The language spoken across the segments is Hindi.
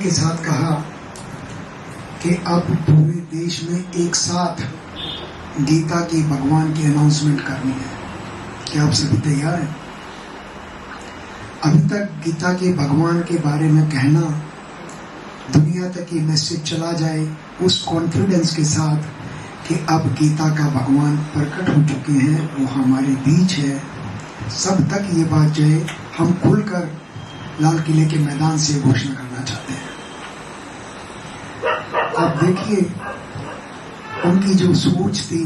के साथ कहा कि अब पूरे देश में एक साथ गीता की भगवान की अनाउंसमेंट करनी है। क्या आप सभी तैयार हैं? अभी तक गीता के भगवान के बारे में कहना, दुनिया तक ये मैसेज चला जाए उस कॉन्फिडेंस के साथ कि अब गीता का भगवान प्रकट हो चुके हैं, वो हमारे बीच है, सब तक ये बात जाए, हम खुलकर लाल किले के मैदान से घोषणा करना चाहते हैं। आप देखिए, उनकी जो सोच थी,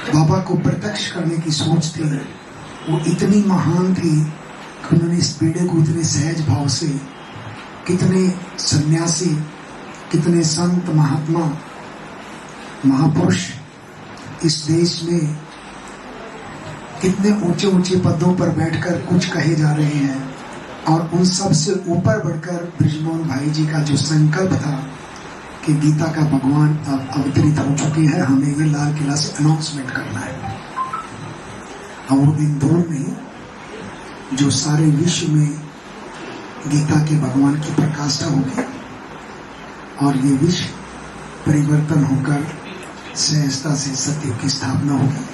बाबा को प्रत्यक्ष करने की सोच थी, वो इतनी महान थी कि उन्होंने इस पीड़े को इतने सहज भाव से, कितने सन्यासी, कितने संत, महात्मा, महापुरुष इस देश में कितने ऊंचे ऊंचे पदों पर बैठकर कुछ कहे जा रहे हैं, और उन सब से ऊपर बढ़कर बृजमोहन भाई जी का जो संकल्प था कि गीता का भगवान अब अवतरित हो चुके हैं, हमें ये लाल किला से अनाउंसमेंट करना है। और वो दिन दूर नहीं जो सारे विश्व में गीता के भगवान की प्रकाष्ठा होगी और ये विश्व परिवर्तन होकर सहजता से सत्य की स्थापना होगी।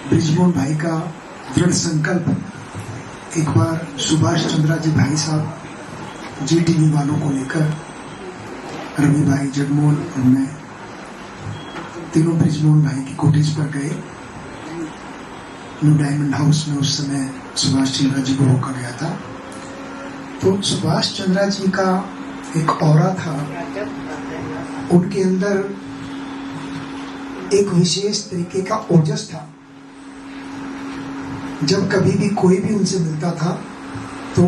बृजमोहन भाई का दृढ़ संकल्प एक बार सुभाष चंद्रा जी भाई साहब जीटीवी वालों को लेकर रवि भाई, जगमोहन और मैं तीनों बृजमोहन भाई की कोटेज पर गए। न्यू डायमंड हाउस में उस समय सुभाष चंद्रा जी को रोका गया था। तो सुभाष चंद्रा जी का एक ऑरा था, उनके अंदर एक विशेष तरीके का ओजस था। जब कभी भी कोई भी उनसे मिलता था तो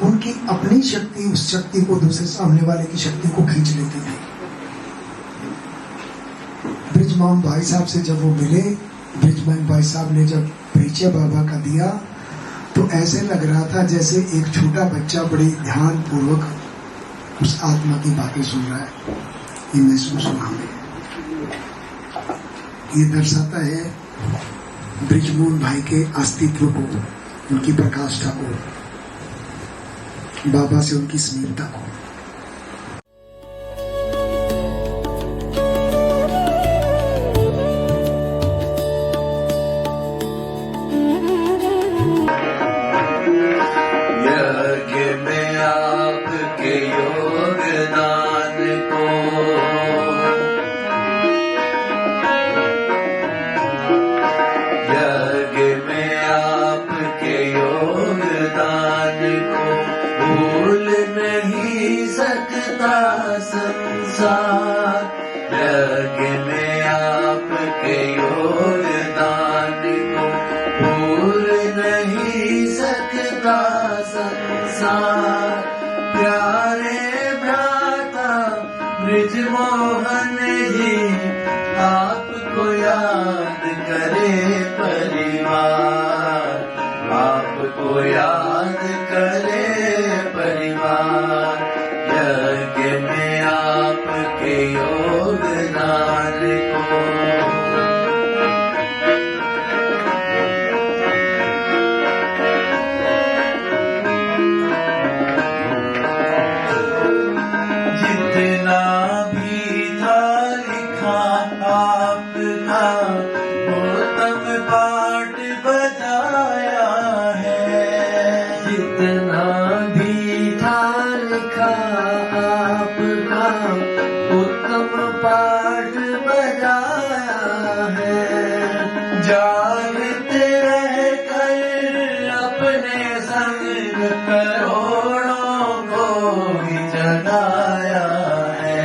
उनकी अपनी शक्ति उस शक्ति को दूसरे सामने वाले की शक्ति को खींच लेती थी। बृजमोहन भाई साहब से जब वो मिले, बृजमोहन भाई साहब ने जब परिचय बाबा का दिया तो ऐसे लग रहा था जैसे एक छोटा बच्चा बड़े ध्यान पूर्वक उस आत्मा की बातें सुन रहा है। ये महसूस हुआ हमें। ये दर्शाता है बृजमोहन भाई के अस्तित्व को, उनकी प्रकाष्ठा को, बाबा से उनकी स्नेहता को। यज्ञ में आपके योगदान को भूल नहीं सकता संसार। यज्ञ में आपके योगदान को भूल नहीं सकता संसार। प्यारे भ्राता बृजमोहन जी, आपको याद करे परिवार, आपको याद करे परिवार। यज्ञ में आपके योगदान को जितना भी था लिखा आपका, उत्तम पाठ बजाया है। जितना भी था लिखा आपका, उत्तम पाठ बजाया है। जागते रहकर अपने संग करोड़ों को ही जगाया है।